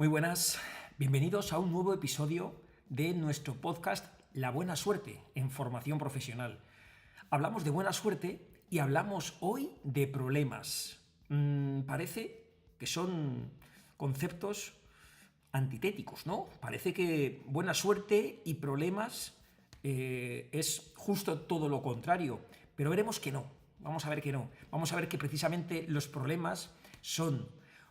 Muy buenas, bienvenidos a un nuevo episodio de nuestro podcast La Buena Suerte en Formación Profesional. Hablamos de buena suerte y hablamos hoy de problemas. Parece que son conceptos antitéticos, ¿no? Parece que buena suerte y problemas es justo todo lo contrario, pero veremos que no. Vamos a ver que no. Vamos a ver que precisamente los problemas son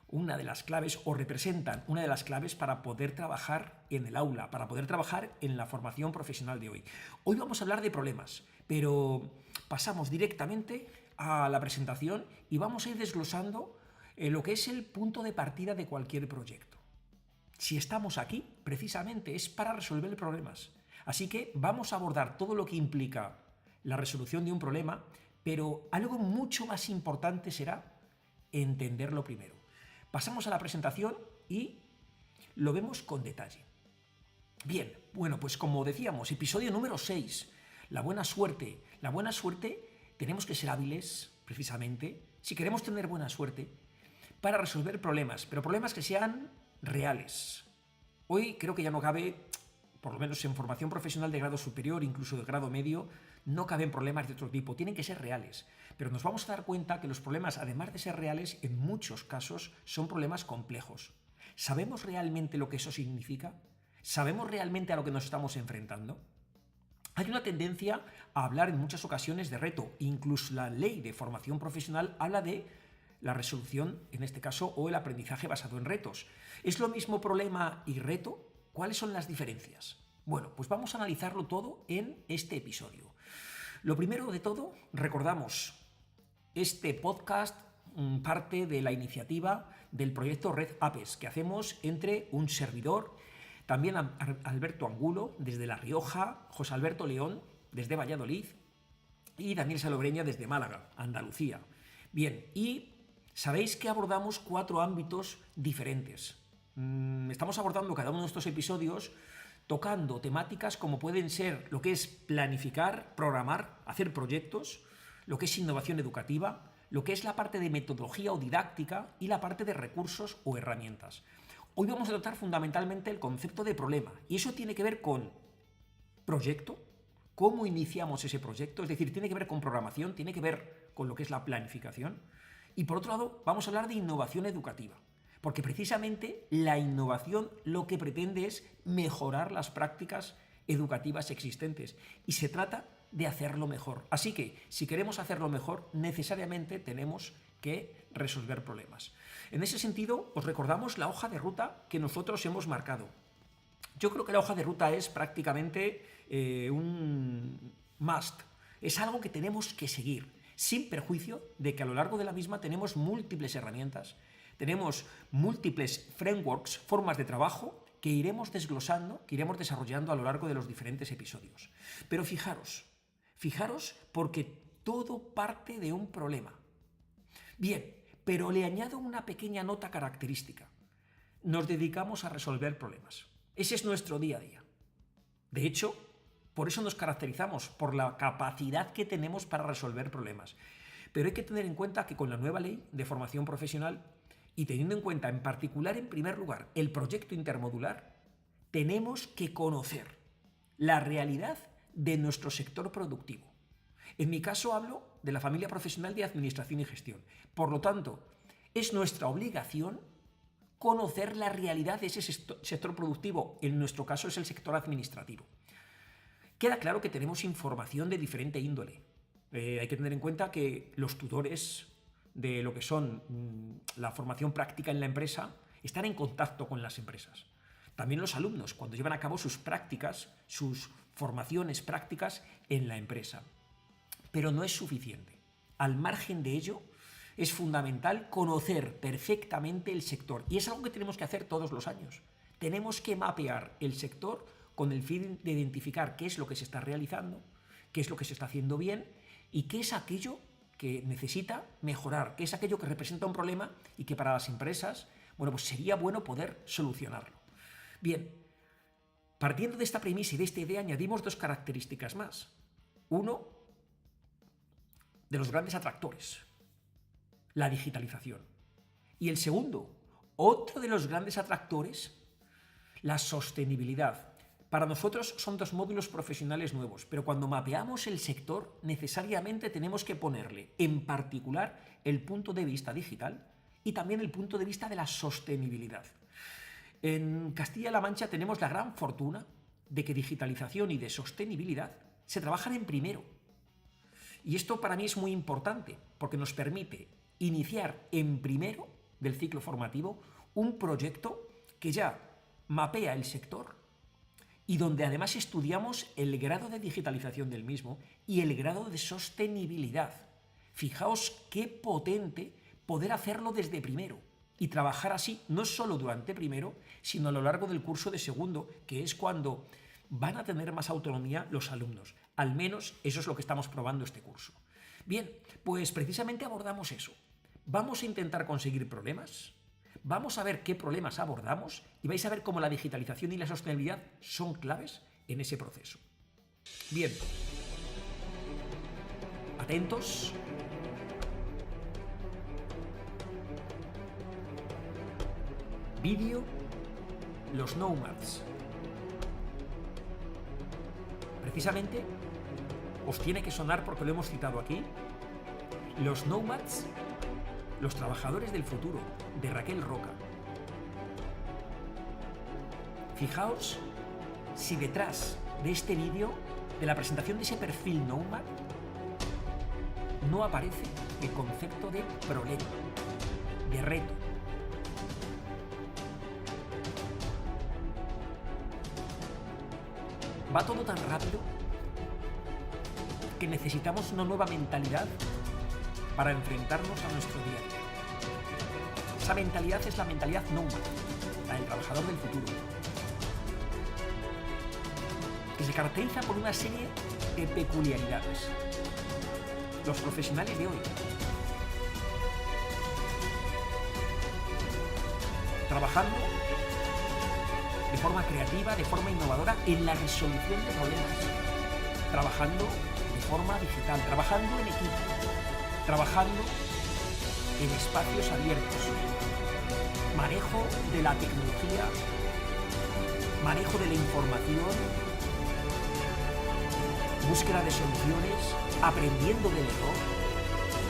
una de las claves o representan una de las claves para poder trabajar en el aula, para poder trabajar en la formación profesional de hoy. Hoy vamos a hablar de problemas, pero pasamos directamente a la presentación y vamos a ir desglosando lo que es el punto de partida de cualquier proyecto. Si estamos aquí, precisamente es para resolver problemas. Así que vamos a abordar todo lo que implica la resolución de un problema, pero algo mucho más importante será entenderlo primero. Pasamos a la presentación y lo vemos con detalle. Bien, bueno, pues como decíamos, episodio número 6, la buena suerte. La buena suerte, tenemos que ser hábiles, precisamente, si queremos tener buena suerte, para resolver problemas, pero problemas que sean reales. Hoy creo que ya no cabe, por lo menos en formación profesional de grado superior, incluso de grado medio, no caben problemas de otro tipo, tienen que ser reales. Pero nos vamos a dar cuenta que los problemas, además de ser reales, en muchos casos son problemas complejos. ¿Sabemos realmente lo que eso significa? ¿Sabemos realmente a lo que nos estamos enfrentando? Hay una tendencia a hablar en muchas ocasiones de reto. Incluso la ley de formación profesional habla de la resolución, en este caso, o el aprendizaje basado en retos. ¿Es lo mismo problema y reto? ¿Cuáles son las diferencias? Bueno, pues vamos a analizarlo todo en este episodio. Lo primero de todo, recordamos, este podcast parte de la iniciativa del proyecto Red Apes que hacemos entre un servidor, también Alberto Angulo desde La Rioja, José Alberto León desde Valladolid y Daniel Salobreña desde Málaga, Andalucía. Bien, y sabéis que abordamos 4 ámbitos diferentes. Estamos abordando cada uno de estos episodios tocando temáticas como pueden ser lo que es planificar, programar, hacer proyectos, lo que es innovación educativa, lo que es la parte de metodología o didáctica y la parte de recursos o herramientas. Hoy vamos a tratar fundamentalmente el concepto de problema y eso tiene que ver con proyecto, cómo iniciamos ese proyecto, es decir, tiene que ver con programación, tiene que ver con lo que es la planificación y por otro lado vamos a hablar de innovación educativa. Porque precisamente la innovación lo que pretende es mejorar las prácticas educativas existentes y se trata de hacerlo mejor. Así que si queremos hacerlo mejor, necesariamente tenemos que resolver problemas. En ese sentido, os recordamos la hoja de ruta que nosotros hemos marcado. Yo creo que la hoja de ruta es prácticamente un must. Es algo que tenemos que seguir, sin perjuicio de que a lo largo de la misma tenemos múltiples herramientas. Tenemos múltiples frameworks, formas de trabajo que iremos desglosando, que iremos desarrollando a lo largo de los diferentes episodios. Pero fijaros porque todo parte de un problema. Bien, pero le añado una pequeña nota característica. Nos dedicamos a resolver problemas. Ese es nuestro día a día. De hecho, por eso nos caracterizamos, por la capacidad que tenemos para resolver problemas. Pero hay que tener en cuenta que con la nueva ley de formación profesional y teniendo en cuenta en particular, en primer lugar, el proyecto intermodular, tenemos que conocer la realidad de nuestro sector productivo. En mi caso hablo de la familia profesional de Administración y Gestión. Por lo tanto, es nuestra obligación conocer la realidad de ese sector productivo. En nuestro caso es el sector administrativo. Queda claro que tenemos información de diferente índole. Hay que tener en cuenta que los tutores de lo que son la formación práctica en la empresa están en contacto con las empresas. También los alumnos, cuando llevan a cabo sus prácticas, sus formaciones prácticas en la empresa. Pero no es suficiente. Al margen de ello, es fundamental conocer perfectamente el sector. Y es algo que tenemos que hacer todos los años. Tenemos que mapear el sector con el fin de identificar qué es lo que se está realizando, qué es lo que se está haciendo bien y qué es aquello que necesita mejorar, qué es aquello que representa un problema y que para las empresas, bueno, pues sería bueno poder solucionarlo. Bien, partiendo de esta premisa y de esta idea, añadimos 2 características más. Uno, de los grandes atractores, la digitalización. Y el segundo, Otro de los grandes atractores, la sostenibilidad. Para nosotros son dos módulos profesionales nuevos, pero cuando mapeamos el sector, necesariamente tenemos que ponerle, en particular, el punto de vista digital y también el punto de vista de la sostenibilidad. En Castilla-La Mancha tenemos la gran fortuna de que digitalización y de sostenibilidad se trabajan en primero. Y esto para mí es muy importante, porque nos permite iniciar en primero del ciclo formativo un proyecto que ya mapea el sector y donde además estudiamos el grado de digitalización del mismo y el grado de sostenibilidad. Fijaos qué potente poder hacerlo desde primero y trabajar así no solo durante primero, sino a lo largo del curso de segundo, que es cuando van a tener más autonomía los alumnos. Al menos eso es lo que estamos probando este curso. Bien, pues precisamente abordamos eso. Vamos a intentar conseguir problemas, vamos a ver qué problemas abordamos y vais a ver cómo la digitalización y la sostenibilidad son claves en ese proceso. Bien, atentos. Vídeo, los nomads. Precisamente os tiene que sonar porque lo hemos citado aquí. Los nomads, los trabajadores del futuro, de Raquel Roca. Fijaos si detrás de este vídeo, de la presentación de ese perfil nomad, no aparece el concepto de problema, de reto. Va todo tan rápido que necesitamos una nueva mentalidad para enfrentarnos a nuestro día a día. Esa mentalidad es la mentalidad nomad, la del trabajador del futuro, que se caracteriza por una serie de peculiaridades. Los profesionales de hoy, trabajando de forma creativa, de forma innovadora en la resolución de problemas, trabajando de forma digital, trabajando en equipo, trabajando en espacios abiertos, manejo de la tecnología, manejo de la información, búsqueda de soluciones, aprendiendo del error,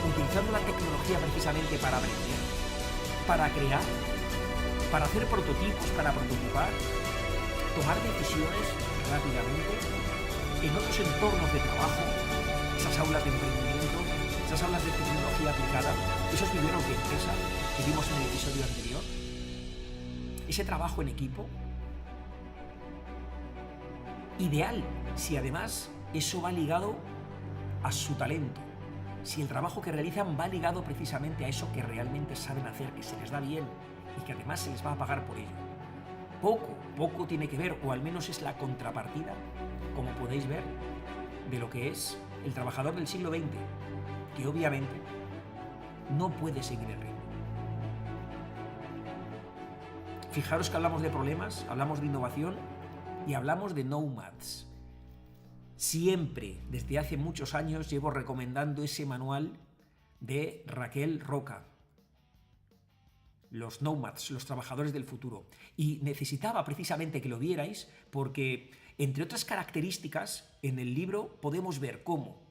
utilizando la tecnología precisamente para aprender, para crear, para hacer prototipos, para prototipar, tomar decisiones rápidamente en otros entornos de trabajo, esas aulas de emprendimiento, esas aulas de tecnología aplicada, esos viveros de empresa que vimos en el episodio anterior, ese trabajo en equipo, ideal si además eso va ligado a su talento, si el trabajo que realizan va ligado precisamente a eso que realmente saben hacer, que se les da bien y que además se les va a pagar por ello. Poco tiene que ver, o al menos es la contrapartida, como podéis ver, de lo que es el trabajador del siglo XX, que obviamente no puede seguir el ritmo. Fijaros que hablamos de problemas, hablamos de innovación y hablamos de nomads. Siempre, desde hace muchos años, llevo recomendando ese manual de Raquel Roca, los nomads, los trabajadores del futuro. Y necesitaba precisamente que lo vierais porque, entre otras características, en el libro podemos ver cómo,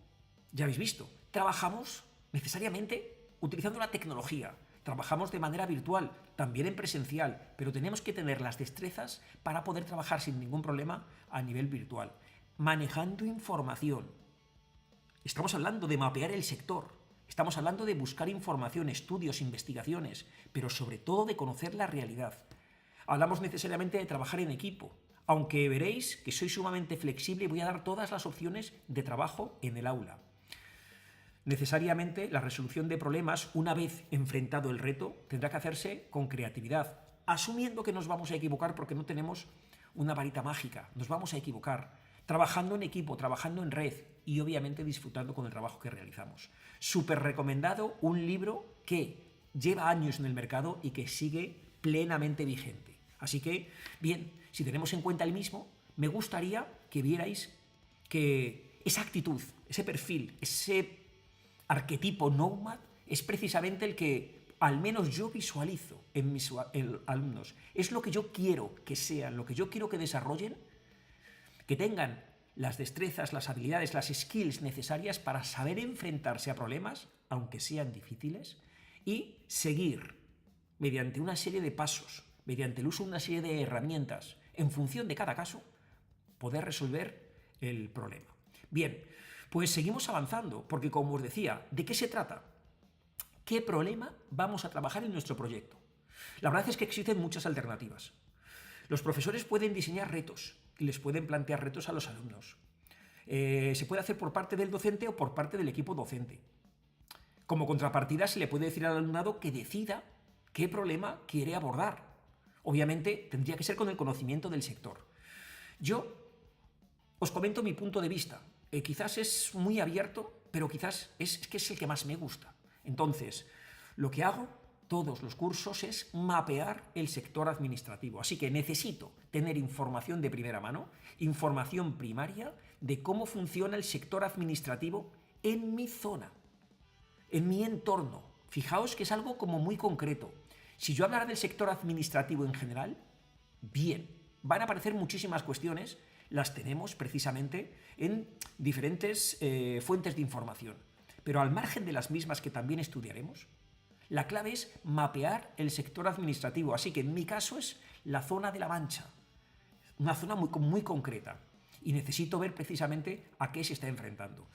ya habéis visto, trabajamos necesariamente utilizando la tecnología, trabajamos de manera virtual, también en presencial, pero tenemos que tener las destrezas para poder trabajar sin ningún problema a nivel virtual. Manejando información. Estamos hablando de mapear el sector. Estamos hablando de buscar información, estudios, investigaciones, pero sobre todo de conocer la realidad. Hablamos necesariamente de trabajar en equipo, aunque veréis que soy sumamente flexible y voy a dar todas las opciones de trabajo en el aula. Necesariamente la resolución de problemas, una vez enfrentado el reto, tendrá que hacerse con creatividad, asumiendo que nos vamos a equivocar porque no tenemos una varita mágica, nos vamos a equivocar, trabajando en equipo, trabajando en red y obviamente disfrutando con el trabajo que realizamos. Súper recomendado, un libro que lleva años en el mercado y que sigue plenamente vigente. Así que, bien, si tenemos en cuenta el mismo, me gustaría que vierais que esa actitud, ese perfil, ese arquetipo nomad es precisamente el que al menos yo visualizo en mis alumnos, es lo que yo quiero que sean, lo que yo quiero que desarrollen, que tengan las destrezas, las habilidades, las skills necesarias para saber enfrentarse a problemas, aunque sean difíciles, y seguir mediante una serie de pasos, mediante el uso de una serie de herramientas, en función de cada caso, poder resolver el problema. Bien, pues seguimos avanzando, porque como os decía, ¿de qué se trata? ¿Qué problema vamos a trabajar en nuestro proyecto? La verdad es que existen muchas alternativas. Los profesores pueden diseñar retos y les pueden plantear retos a los alumnos. Se puede hacer por parte del docente o por parte del equipo docente. Como contrapartida se le puede decir al alumnado que decida qué problema quiere abordar. Obviamente tendría que ser con el conocimiento del sector. Yo os comento mi punto de vista. Quizás es muy abierto, pero quizás es que es el que más me gusta. Entonces, lo que hago todos los cursos es mapear el sector administrativo. Así que necesito tener información de primera mano, información primaria de cómo funciona el sector administrativo en mi zona, en mi entorno. Fijaos que es algo como muy concreto. Si yo hablara del sector administrativo en general, bien, van a aparecer muchísimas cuestiones, las tenemos precisamente en diferentes fuentes de información. Pero al margen de las mismas que también estudiaremos, la clave es mapear el sector administrativo. Así que en mi caso es la zona de La Mancha, una zona muy concreta. Y necesito ver precisamente a qué se está enfrentando.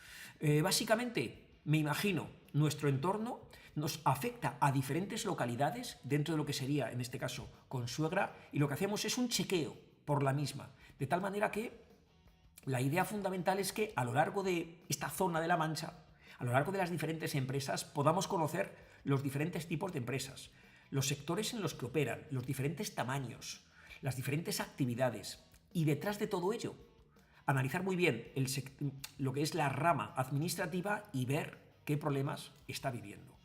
Básicamente, me imagino, nuestro entorno nos afecta a diferentes localidades dentro de lo que sería, en este caso, Consuegra, y lo que hacemos es un chequeo por la misma. De tal manera que la idea fundamental es que a lo largo de esta zona de La Mancha, a lo largo de las diferentes empresas, podamos conocer los diferentes tipos de empresas, los sectores en los que operan, los diferentes tamaños, las diferentes actividades, y detrás de todo ello, analizar muy bien lo que es la rama administrativa y ver qué problemas está viviendo.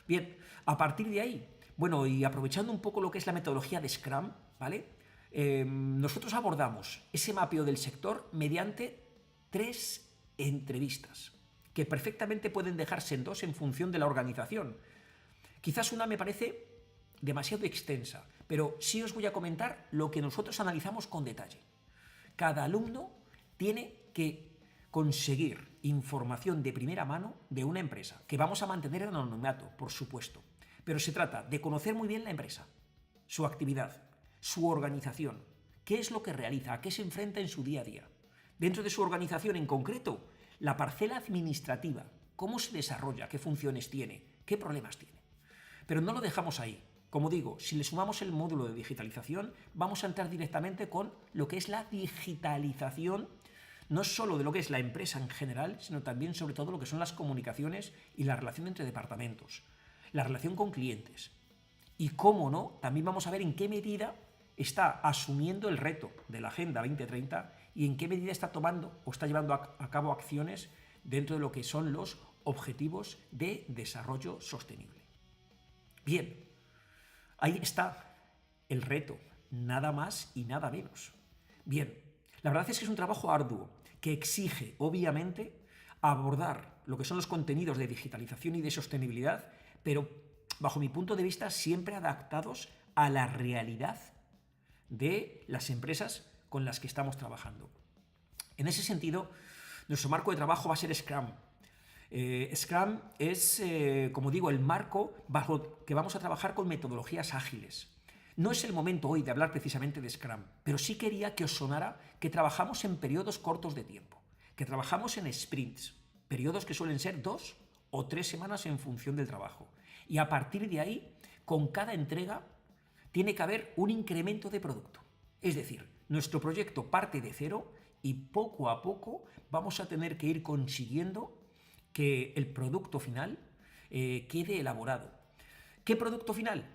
Bien, a partir de ahí, bueno, y aprovechando un poco lo que es la metodología de Scrum, ¿vale? Nosotros abordamos ese mapeo del sector mediante 3 entrevistas, que perfectamente pueden dejarse en 2 en función de la organización. Quizás una me parece demasiado extensa, pero sí os voy a comentar lo que nosotros analizamos con detalle. Cada alumno tiene que conseguir información de primera mano de una empresa, que vamos a mantener en anonimato, por supuesto. Pero se trata de conocer muy bien la empresa, su actividad, su organización, qué es lo que realiza, a qué se enfrenta en su día a día. Dentro de su organización en concreto, la parcela administrativa, cómo se desarrolla, qué funciones tiene, qué problemas tiene. Pero no lo dejamos ahí. Como digo, si le sumamos el módulo de digitalización, vamos a entrar directamente con lo que es la digitalización, no solo de lo que es la empresa en general, sino también sobre todo lo que son las comunicaciones y la relación entre departamentos, la relación con clientes. Y cómo no, también vamos a ver en qué medida está asumiendo el reto de la Agenda 2030 y en qué medida está tomando o está llevando a cabo acciones dentro de lo que son los objetivos de desarrollo sostenible. Bien, ahí está el reto, nada más y nada menos. Bien, la verdad es que es un trabajo arduo que exige, obviamente, abordar lo que son los contenidos de digitalización y de sostenibilidad, pero bajo mi punto de vista siempre adaptados a la realidad de las empresas con las que estamos trabajando. En ese sentido, nuestro marco de trabajo va a ser Scrum. Scrum es, como digo, el marco bajo que vamos a trabajar con metodologías ágiles. No es el momento hoy de hablar precisamente de Scrum, pero sí quería que os sonara que trabajamos en periodos cortos de tiempo, que trabajamos en sprints, periodos que suelen ser 2 o 3 semanas en función del trabajo. Y a partir de ahí, con cada entrega, tiene que haber un incremento de producto. Es decir, nuestro proyecto parte de cero y poco a poco vamos a tener que ir consiguiendo que el producto final quede elaborado. ¿Qué producto final?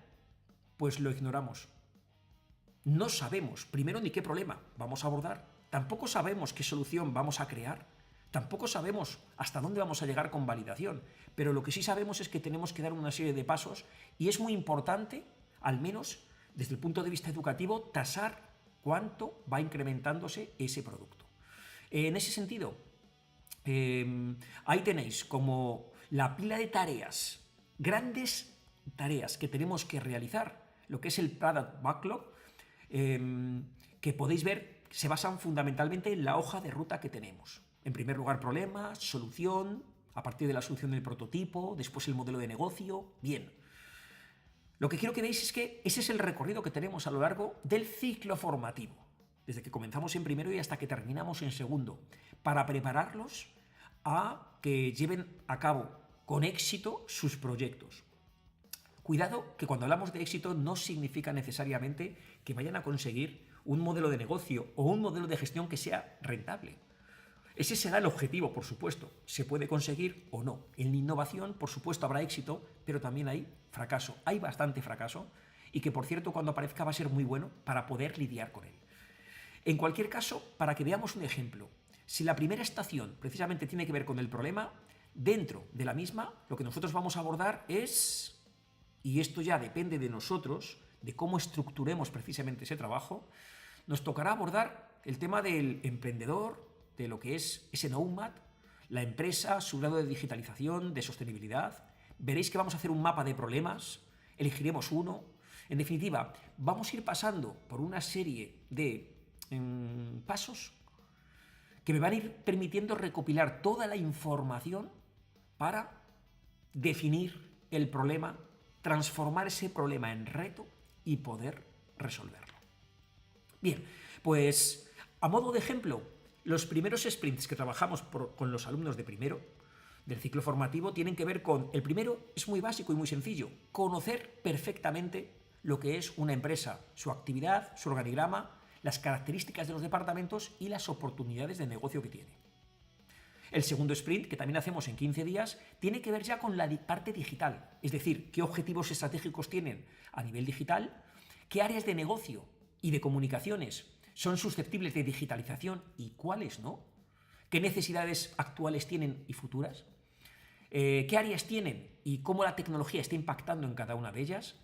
Pues lo ignoramos. No sabemos, primero, ni qué problema vamos a abordar. Tampoco sabemos qué solución vamos a crear. Tampoco sabemos hasta dónde vamos a llegar con validación. Pero lo que sí sabemos es que tenemos que dar una serie de pasos y es muy importante, al menos desde el punto de vista educativo, tasar cuánto va incrementándose ese producto. En ese sentido, ahí tenéis como la pila de tareas, grandes tareas que tenemos que realizar, lo que es el Product Backlog, que podéis ver, se basan fundamentalmente en la hoja de ruta que tenemos. En primer lugar, problema, solución, a partir de la solución del prototipo, después el modelo de negocio. Bien. Lo que quiero que veáis es que ese es el recorrido que tenemos a lo largo del ciclo formativo, desde que comenzamos en primero y hasta que terminamos en segundo, para prepararlos a que lleven a cabo con éxito sus proyectos. Cuidado que cuando hablamos de éxito no significa necesariamente que vayan a conseguir un modelo de negocio o un modelo de gestión que sea rentable. Ese será el objetivo, por supuesto. Se puede conseguir o no. En la innovación, por supuesto, habrá éxito, pero también hay fracaso. Hay bastante fracaso y que, por cierto, cuando aparezca va a ser muy bueno para poder lidiar con él. En cualquier caso, para que veamos un ejemplo, si la primera estación precisamente tiene que ver con el problema, dentro de la misma lo que nosotros vamos a abordar es, y esto ya depende de nosotros, de cómo estructuremos precisamente ese trabajo, nos tocará abordar el tema del emprendedor, de lo que es ese Nomad, la empresa, su grado de digitalización, de sostenibilidad. Veréis que vamos a hacer un mapa de problemas, elegiremos uno. En definitiva, vamos a ir pasando por una serie de pasos que me van a ir permitiendo recopilar toda la información para definir el problema, transformar ese problema en reto y poder resolverlo. Bien, pues a modo de ejemplo, los primeros sprints que trabajamos con los alumnos de primero del ciclo formativo tienen que ver con, el primero es muy básico y muy sencillo, conocer perfectamente lo que es una empresa, su actividad, su organigrama, las características de los departamentos y las oportunidades de negocio que tiene. El segundo sprint, que también hacemos en 15 días, tiene que ver ya con la parte digital, es decir, qué objetivos estratégicos tienen a nivel digital, qué áreas de negocio y de comunicaciones son susceptibles de digitalización y cuáles no, qué necesidades actuales tienen y futuras, qué áreas tienen y cómo la tecnología está impactando en cada una de ellas.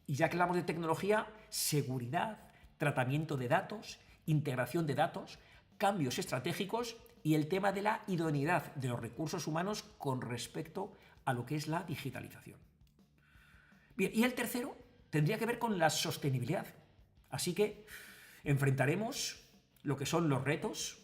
Y ya que hablamos de tecnología, seguridad, tratamiento de datos, integración de datos, cambios estratégicos y el tema de la idoneidad de los recursos humanos con respecto a lo que es la digitalización. Bien, y el tercero tendría que ver con la sostenibilidad. Así que enfrentaremos lo que son los retos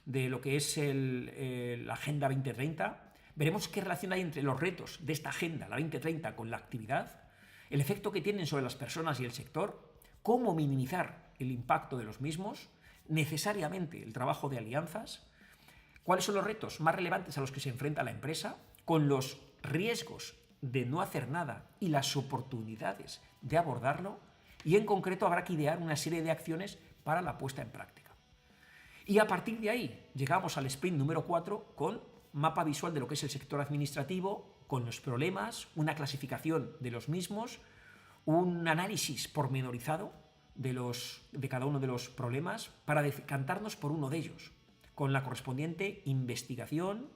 de lo que es la Agenda 2030. Veremos qué relación hay entre los retos de esta Agenda, la 2030, con la actividad, el efecto que tienen sobre las personas y el sector, cómo minimizar el impacto de los mismos, necesariamente el trabajo de alianzas, cuáles son los retos más relevantes a los que se enfrenta la empresa, con los riesgos de no hacer nada y las oportunidades de abordarlo, y en concreto habrá que idear una serie de acciones para la puesta en práctica. Y a partir de ahí llegamos al sprint número 4 con mapa visual de lo que es el sector administrativo, con los problemas, una clasificación de los mismos, un análisis pormenorizado de cada uno de los problemas para decantarnos por uno de ellos, con la correspondiente investigación,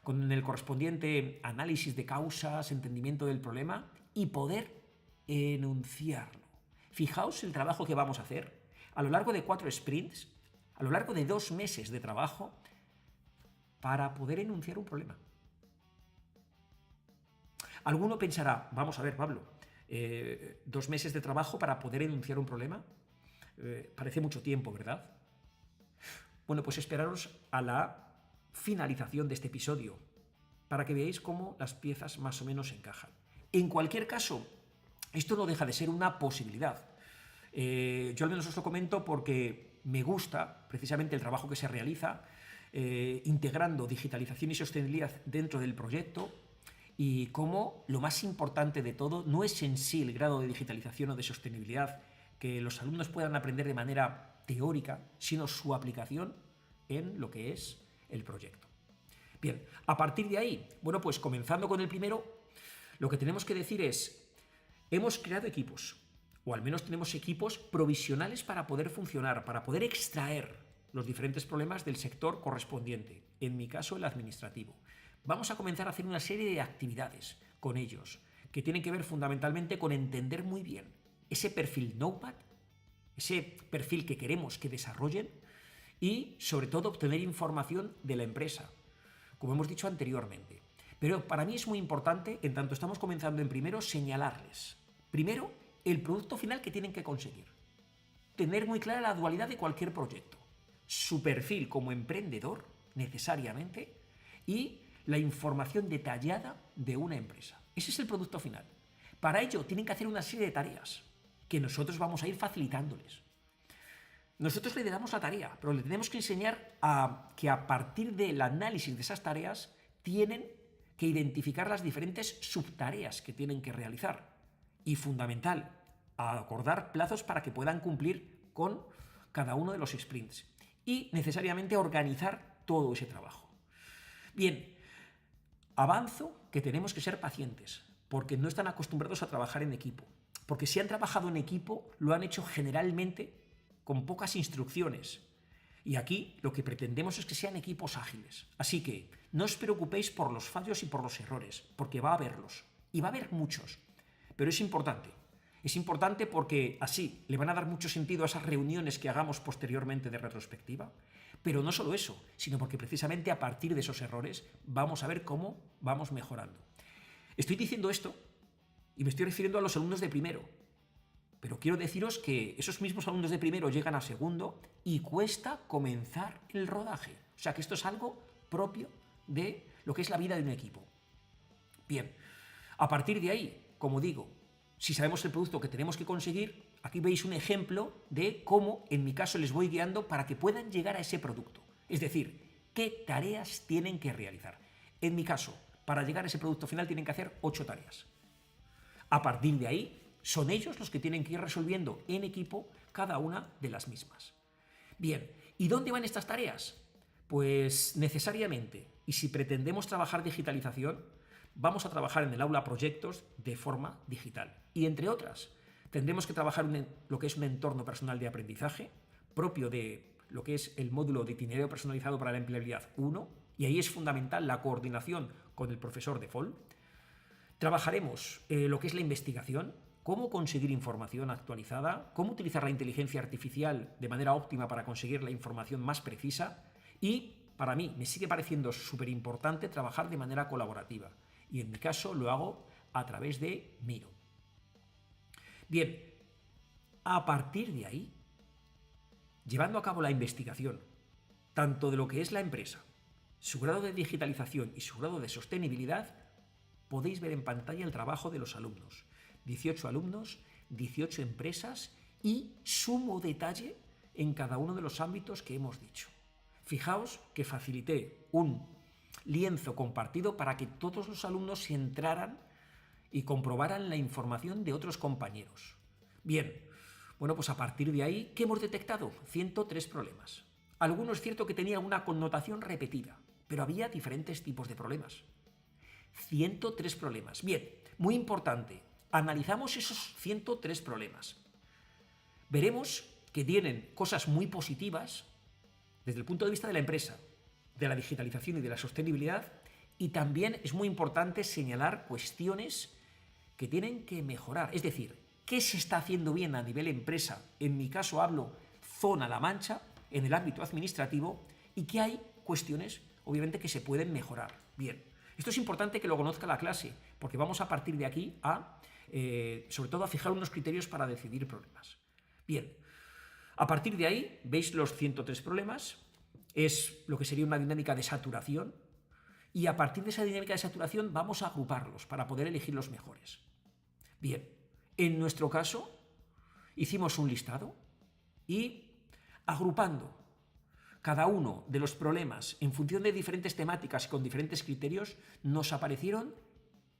con el correspondiente análisis de causas, entendimiento del problema y poder enunciarlo. Fijaos el trabajo que vamos a hacer a lo largo de 4 sprints, a lo largo de 2 meses de trabajo, para poder enunciar un problema. Alguno pensará, vamos a ver, Pablo, 2 meses de trabajo para poder enunciar un problema, parece mucho tiempo, ¿verdad? Bueno, pues esperaros a la finalización de este episodio para que veáis cómo las piezas más o menos encajan. En cualquier caso, esto no deja de ser una posibilidad. Yo al menos os lo comento porque me gusta precisamente el trabajo que se realiza integrando digitalización y sostenibilidad dentro del proyecto y cómo lo más importante de todo no es en sí el grado de digitalización o de sostenibilidad que los alumnos puedan aprender de manera teórica, sino su aplicación en lo que es el proyecto. Bien, a partir de ahí, bueno, pues comenzando con el primero, lo que tenemos que decir es, hemos creado equipos, o al menos tenemos equipos provisionales para poder funcionar, para poder extraer los diferentes problemas del sector correspondiente, en mi caso el administrativo. Vamos a comenzar a hacer una serie de actividades con ellos, que tienen que ver fundamentalmente con entender muy bien ese perfil Nomad, ese perfil que queremos que desarrollen y, sobre todo, obtener información de la empresa, como hemos dicho anteriormente. Pero para mí es muy importante, en tanto estamos comenzando en primero, señalarles. Primero, el producto final que tienen que conseguir. Tener muy clara la dualidad de cualquier proyecto. Su perfil como emprendedor, necesariamente, y la información detallada de una empresa. Ese es el producto final. Para ello tienen que hacer una serie de tareas que nosotros vamos a ir facilitándoles. Nosotros le damos la tarea, pero le tenemos que enseñar que a partir del análisis de esas tareas tienen que identificar las diferentes subtareas que tienen que realizar. Y fundamental, acordar plazos para que puedan cumplir con cada uno de los sprints. Y necesariamente organizar todo ese trabajo. Bien, avanzo que tenemos que ser pacientes, porque no están acostumbrados a trabajar en equipo. Porque si han trabajado en equipo, lo han hecho generalmente con pocas instrucciones. Y aquí lo que pretendemos es que sean equipos ágiles. Así que no os preocupéis por los fallos y por los errores, porque va a haberlos. Y va a haber muchos. Pero es importante. Es importante porque así le van a dar mucho sentido a esas reuniones que hagamos posteriormente de retrospectiva. Pero no solo eso, sino porque precisamente a partir de esos errores vamos a ver cómo vamos mejorando. Estoy diciendo esto y me estoy refiriendo a los alumnos de primero. Pero quiero deciros que esos mismos alumnos de primero llegan a segundo y cuesta comenzar el rodaje. O sea que esto es algo propio de lo que es la vida de un equipo. Bien, a partir de ahí, como digo, si sabemos el producto que tenemos que conseguir, aquí veis un ejemplo de cómo en mi caso les voy guiando para que puedan llegar a ese producto. Es decir, qué tareas tienen que realizar. En mi caso, para llegar a ese producto final tienen que hacer 8 tareas. A partir de ahí, son ellos los que tienen que ir resolviendo en equipo cada una de las mismas. Bien, ¿y dónde van estas tareas? Pues necesariamente, y si pretendemos trabajar digitalización, vamos a trabajar en el aula proyectos de forma digital. Y entre otras, tendremos que trabajar en lo que es un entorno personal de aprendizaje, propio de lo que es el módulo de itinerario personalizado para la empleabilidad 1, y ahí es fundamental la coordinación con el profesor de FOL. Trabajaremos lo que es la investigación, cómo conseguir información actualizada, cómo utilizar la inteligencia artificial de manera óptima para conseguir la información más precisa y, para mí, me sigue pareciendo súper importante trabajar de manera colaborativa. Y en mi caso lo hago a través de Miro. Bien, a partir de ahí, llevando a cabo la investigación, tanto de lo que es la empresa, su grado de digitalización y su grado de sostenibilidad, podéis ver en pantalla el trabajo de los alumnos. 18 alumnos, 18 empresas y sumo detalle en cada uno de los ámbitos que hemos dicho. Fijaos que facilité un lienzo compartido para que todos los alumnos se entraran y comprobaran la información de otros compañeros. Bien, bueno, pues a partir de ahí, ¿qué hemos detectado? 103 problemas. Algunos es cierto que tenían una connotación repetida, pero había diferentes tipos de problemas. 103 problemas. Bien, muy importante. Analizamos esos 103 problemas. Veremos que tienen cosas muy positivas desde el punto de vista de la empresa, de la digitalización y de la sostenibilidad, y también es muy importante señalar cuestiones que tienen que mejorar. Es decir, ¿qué se está haciendo bien a nivel empresa? En mi caso hablo zona La Mancha, en el ámbito administrativo, y que hay cuestiones, obviamente, que se pueden mejorar. Bien, esto es importante que lo conozca la clase, porque vamos a partir de aquí a sobre todo a fijar unos criterios para decidir problemas. Bien, a partir de ahí veis los 103 problemas, es lo que sería una dinámica de saturación, y a partir de esa dinámica de saturación vamos a agruparlos para poder elegir los mejores. Bien, en nuestro caso hicimos un listado y agrupando cada uno de los problemas en función de diferentes temáticas y con diferentes criterios, nos aparecieron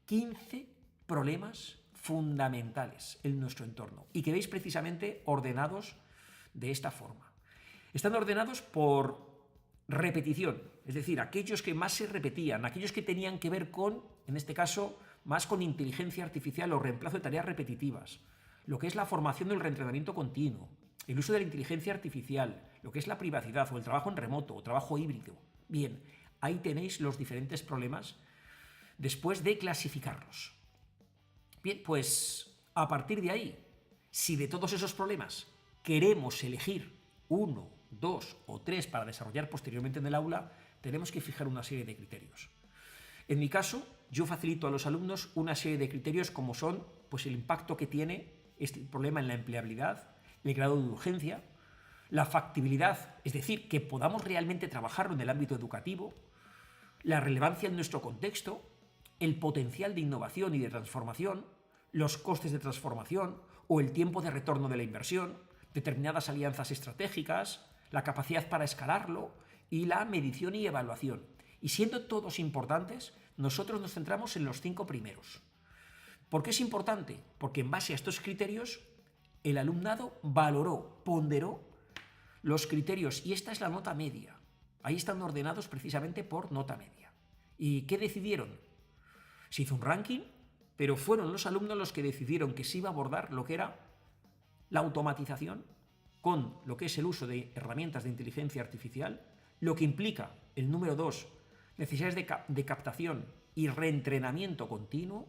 15 problemas fundamentales en nuestro entorno y que veis precisamente ordenados de esta forma. Están ordenados por repetición, es decir, aquellos que más se repetían, aquellos que tenían que ver con, en este caso, más con inteligencia artificial o reemplazo de tareas repetitivas, lo que es la formación del reentrenamiento continuo, el uso de la inteligencia artificial, lo que es la privacidad o el trabajo en remoto o trabajo híbrido. Bien, ahí tenéis los diferentes problemas después de clasificarlos. Bien, pues a partir de ahí, si de todos esos problemas queremos elegir 1, 2 o 3 para desarrollar posteriormente en el aula, tenemos que fijar una serie de criterios. En mi caso, yo facilito a los alumnos una serie de criterios como son pues, el impacto que tiene este problema en la empleabilidad, el grado de urgencia, la factibilidad, es decir, que podamos realmente trabajarlo en el ámbito educativo, la relevancia en nuestro contexto, el potencial de innovación y de transformación, los costes de transformación o el tiempo de retorno de la inversión, determinadas alianzas estratégicas, la capacidad para escalarlo y la medición y evaluación. Y siendo todos importantes, nosotros nos centramos en los 5 primeros. ¿Por qué es importante? Porque en base a estos criterios, el alumnado valoró, ponderó los criterios y esta es la nota media. Ahí están ordenados precisamente por nota media. ¿Y qué decidieron? Se hizo un ranking, pero fueron los alumnos los que decidieron que se iba a abordar lo que era la automatización con lo que es el uso de herramientas de inteligencia artificial, lo que implica, el número 2, necesidades de captación y reentrenamiento continuo,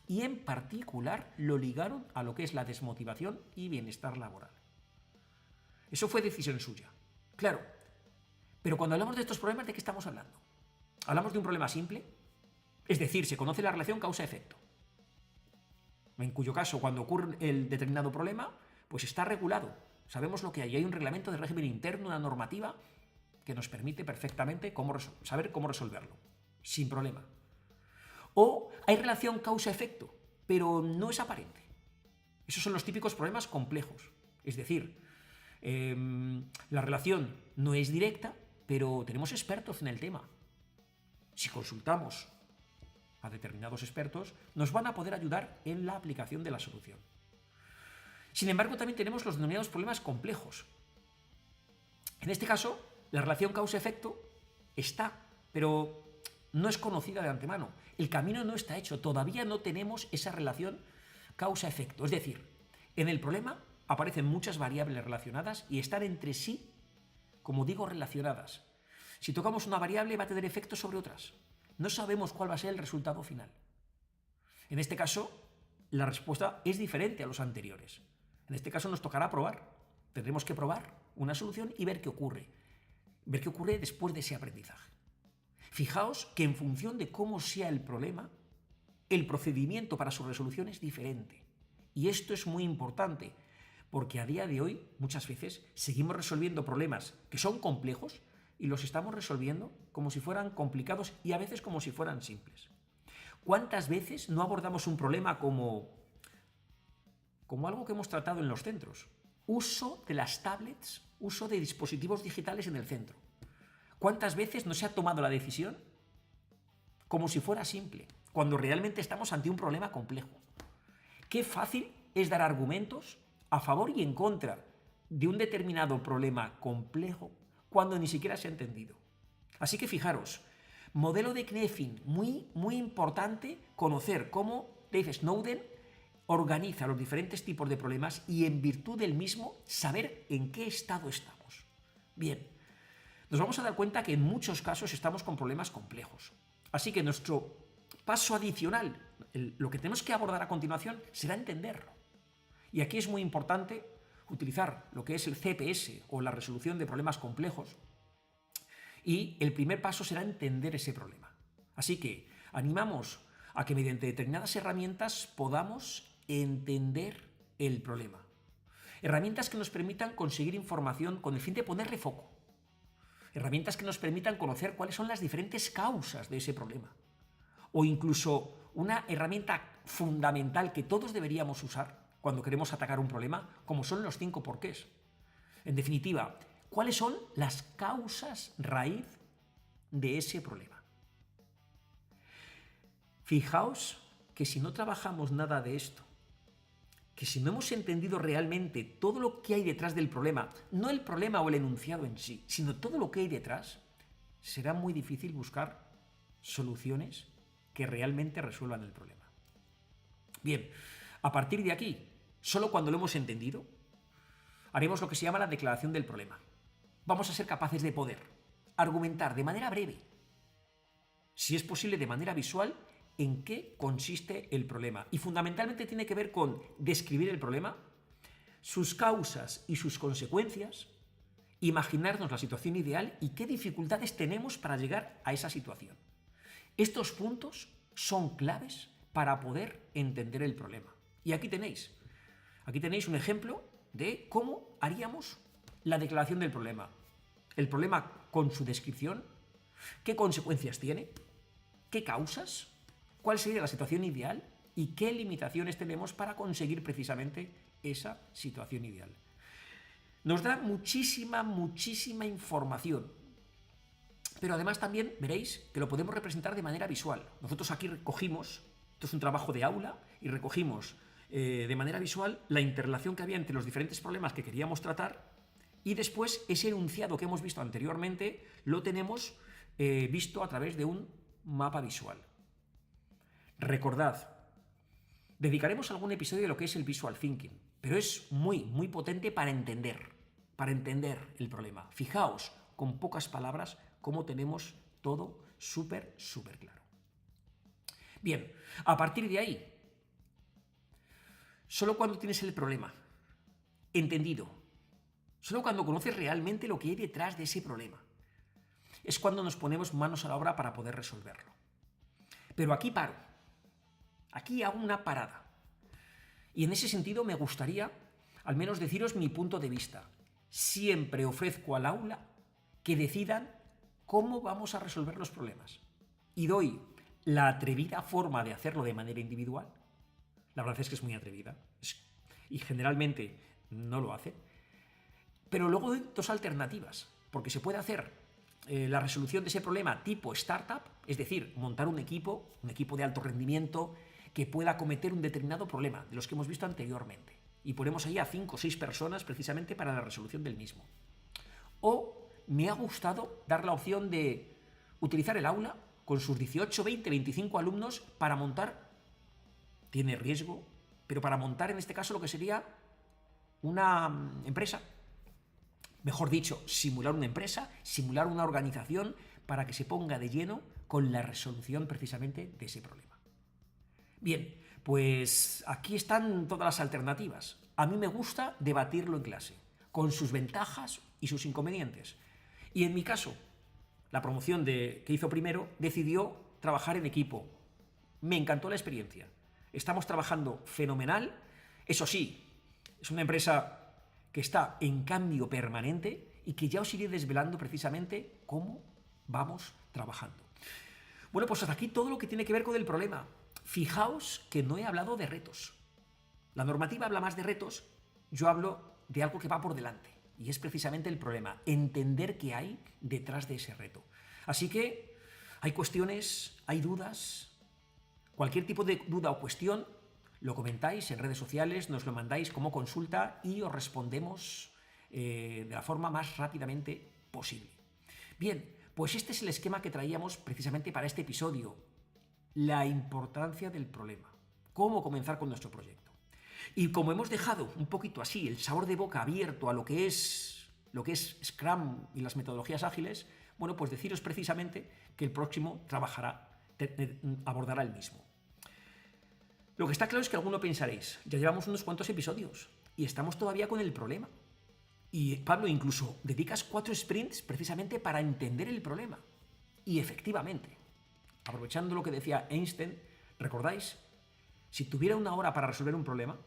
y en particular lo ligaron a lo que es la desmotivación y bienestar laboral. Eso fue decisión suya. Claro, pero cuando hablamos de estos problemas, ¿de qué estamos hablando? ¿Hablamos de un problema simple? Es decir, se conoce la relación causa-efecto, en cuyo caso, cuando ocurre el determinado problema, pues está regulado. Sabemos lo que hay. Hay un reglamento de régimen interno, una normativa que nos permite perfectamente saber cómo resolverlo, sin problema. O hay relación causa-efecto, pero no es aparente. Esos son los típicos problemas complejos. Es decir, la relación no es directa, pero tenemos expertos en el tema. Si consultamos a determinados expertos, nos van a poder ayudar en la aplicación de la solución. Sin embargo, también tenemos los denominados problemas complejos. En este caso, la relación causa-efecto está, pero no es conocida de antemano. El camino no está hecho, todavía no tenemos esa relación causa-efecto. Es decir, en el problema aparecen muchas variables relacionadas y están entre sí, como digo, relacionadas. Si tocamos una variable va a tener efectos sobre otras. No sabemos cuál va a ser el resultado final. En este caso, la respuesta es diferente a los anteriores. En este caso nos tocará probar. Tendremos que probar una solución y ver qué ocurre. Ver qué ocurre después de ese aprendizaje. Fijaos que en función de cómo sea el problema, el procedimiento para su resolución es diferente. Y esto es muy importante, porque a día de hoy, muchas veces, seguimos resolviendo problemas que son complejos y los estamos resolviendo como si fueran complicados y a veces como si fueran simples. ¿Cuántas veces no abordamos un problema como algo que hemos tratado en los centros? Uso de las tablets, uso de dispositivos digitales en el centro. ¿Cuántas veces no se ha tomado la decisión como si fuera simple, cuando realmente estamos ante un problema complejo? Qué fácil es dar argumentos a favor y en contra de un determinado problema complejo cuando ni siquiera se ha entendido. Así que fijaros, modelo de Knefin, muy importante conocer cómo Dave Snowden organiza los diferentes tipos de problemas y en virtud del mismo saber en qué estado estamos. Bien, nos vamos a dar cuenta que en muchos casos estamos con problemas complejos. Así que nuestro paso adicional, lo que tenemos que abordar a continuación, será entenderlo. Y aquí es muy importante utilizar lo que es el CPS o la resolución de problemas complejos. Y el primer paso será entender ese problema. Así que animamos a que mediante determinadas herramientas podamos entender el problema. Herramientas que nos permitan conseguir información con el fin de ponerle foco. Herramientas que nos permitan conocer cuáles son las diferentes causas de ese problema. O incluso una herramienta fundamental que todos deberíamos usar cuando queremos atacar un problema, como son los 5 porqués. En definitiva, ¿cuáles son las causas raíz de ese problema? Fijaos que si no trabajamos nada de esto, que si no hemos entendido realmente todo lo que hay detrás del problema, no el problema o el enunciado en sí, sino todo lo que hay detrás, será muy difícil buscar soluciones que realmente resuelvan el problema. Bien, a partir de aquí, solo cuando lo hemos entendido, haremos lo que se llama la declaración del problema. Vamos a ser capaces de poder argumentar de manera breve, si es posible de manera visual, en qué consiste el problema. Y fundamentalmente tiene que ver con describir el problema, sus causas y sus consecuencias, imaginarnos la situación ideal y qué dificultades tenemos para llegar a esa situación. Estos puntos son claves para poder entender el problema. Y aquí tenéis un ejemplo de cómo haríamos la declaración del problema. El problema con su descripción, qué consecuencias tiene, qué causas, cuál sería la situación ideal y qué limitaciones tenemos para conseguir precisamente esa situación ideal. Nos da muchísima información. Pero además también veréis que lo podemos representar de manera visual. Nosotros aquí recogimos, esto es un trabajo de aula, y recogimos de manera visual la interrelación que había entre los diferentes problemas que queríamos tratar, y después ese enunciado que hemos visto anteriormente lo tenemos visto a través de un mapa visual. Recordad, dedicaremos algún episodio de lo que es el visual thinking, pero es muy potente para entender el problema. Fijaos, con pocas palabras, cómo tenemos todo súper claro. Bien, a partir de ahí, solo cuando tienes el problema entendido, solo cuando conoces realmente lo que hay detrás de ese problema, es cuando nos ponemos manos a la obra para poder resolverlo. Pero aquí paro, aquí hago una parada. Y en ese sentido me gustaría al menos deciros mi punto de vista. Siempre ofrezco al aula que decidan cómo vamos a resolver los problemas. Y doy la atrevida forma de hacerlo de manera individual. La verdad es que es muy atrevida. Y generalmente no lo hace. Pero luego doy dos alternativas. Porque se puede hacer la resolución de ese problema tipo startup, es decir, montar un equipo de alto rendimiento que pueda acometer un determinado problema, de los que hemos visto anteriormente. Y ponemos ahí a 5 o 6 personas precisamente para la resolución del mismo. O me ha gustado dar la opción de utilizar el aula con sus 18, 20, 25 alumnos para montar, tiene riesgo, pero para montar en este caso lo que sería una empresa. Mejor dicho, simular una empresa, simular una organización para que se ponga de lleno con la resolución precisamente de ese problema. Bien, pues aquí están todas las alternativas. A mí me gusta debatirlo en clase, con sus ventajas y sus inconvenientes. Y en mi caso, la promoción que hizo primero decidió trabajar en equipo. Me encantó la experiencia. Estamos trabajando fenomenal. Eso sí, es una empresa que está en cambio permanente y que ya os iré desvelando precisamente cómo vamos trabajando. Bueno, pues hasta aquí todo lo que tiene que ver con el problema. Fijaos que no he hablado de retos. La normativa habla más de retos, yo hablo de algo que va por delante. Y es precisamente el problema, entender qué hay detrás de ese reto. Así que hay cuestiones, hay dudas. Cualquier tipo de duda o cuestión lo comentáis en redes sociales, nos lo mandáis como consulta y os respondemos de la forma más rápidamente posible. Bien, pues este es el esquema que traíamos precisamente para este episodio. La importancia del problema. Cómo comenzar con nuestro proyecto. Y como hemos dejado un poquito así el sabor de boca abierto a lo que es Scrum y las metodologías ágiles, bueno, pues deciros precisamente que el próximo abordará el mismo. Lo que está claro es que alguno pensaréis, ya llevamos unos cuantos episodios y estamos todavía con el problema. Y Pablo, incluso dedicas 4 sprints precisamente para entender el problema. Y efectivamente, aprovechando lo que decía Einstein, ¿recordáis? Si tuviera 1 hora para resolver un problema,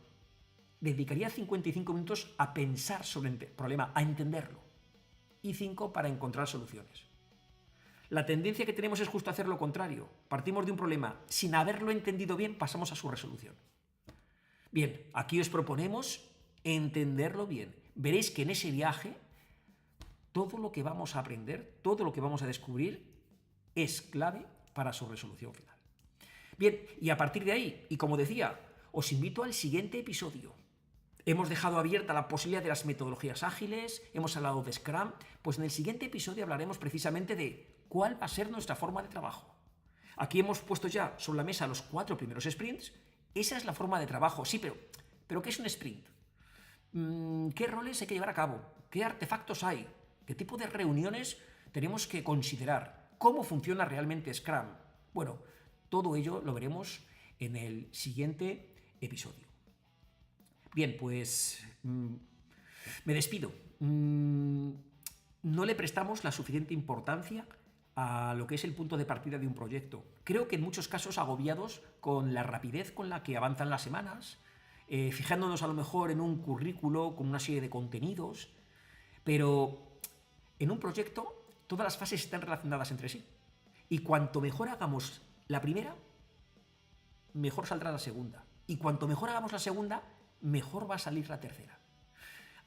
dedicaría 55 minutos a pensar sobre el problema, a entenderlo, y 5 para encontrar soluciones. La tendencia que tenemos es justo hacer lo contrario. Partimos de un problema, sin haberlo entendido bien, pasamos a su resolución. Bien, aquí os proponemos entenderlo bien. Veréis que en ese viaje todo lo que vamos a aprender, todo lo que vamos a descubrir es clave para su resolución final. Bien, y a partir de ahí, y como decía, os invito al siguiente episodio. Hemos dejado abierta la posibilidad de las metodologías ágiles, hemos hablado de Scrum, pues en el siguiente episodio hablaremos precisamente de cuál va a ser nuestra forma de trabajo. Aquí hemos puesto ya sobre la mesa los 4 primeros sprints. Esa es la forma de trabajo, sí, pero ¿qué es un sprint? ¿Qué roles hay que llevar a cabo? ¿Qué artefactos hay? ¿Qué tipo de reuniones tenemos que considerar? ¿Cómo funciona realmente Scrum? Bueno, todo ello lo veremos en el siguiente episodio. Bien, pues me despido. No le prestamos la suficiente importancia a lo que es el punto de partida de un proyecto. Creo que en muchos casos agobiados con la rapidez con la que avanzan las semanas, fijándonos a lo mejor en un currículo con una serie de contenidos, pero en un proyecto todas las fases están relacionadas entre sí. Y cuanto mejor hagamos la primera, mejor saldrá la segunda. Y cuanto mejor hagamos la segunda, mejor va a salir la tercera.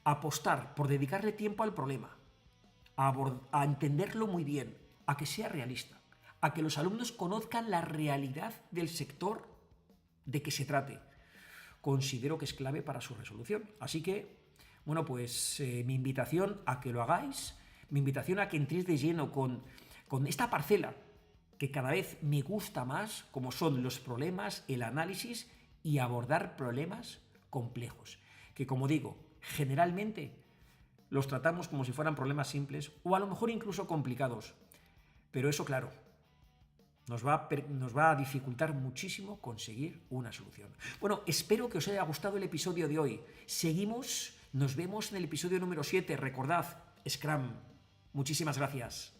Apostar por dedicarle tiempo al problema, a entenderlo muy bien, a que sea realista, a que los alumnos conozcan la realidad del sector de que se trate, considero que es clave para su resolución. Así que, bueno, pues mi invitación a que lo hagáis, mi invitación a que entréis de lleno con esta parcela que cada vez me gusta más, como son los problemas, el análisis y abordar problemas complejos, que como digo, generalmente los tratamos como si fueran problemas simples o a lo mejor incluso complicados, pero eso, claro, nos va a dificultar muchísimo conseguir una solución. Bueno, espero que os haya gustado el episodio de hoy. Seguimos, nos vemos en el episodio número 7. Recordad, Scrum. Muchísimas gracias.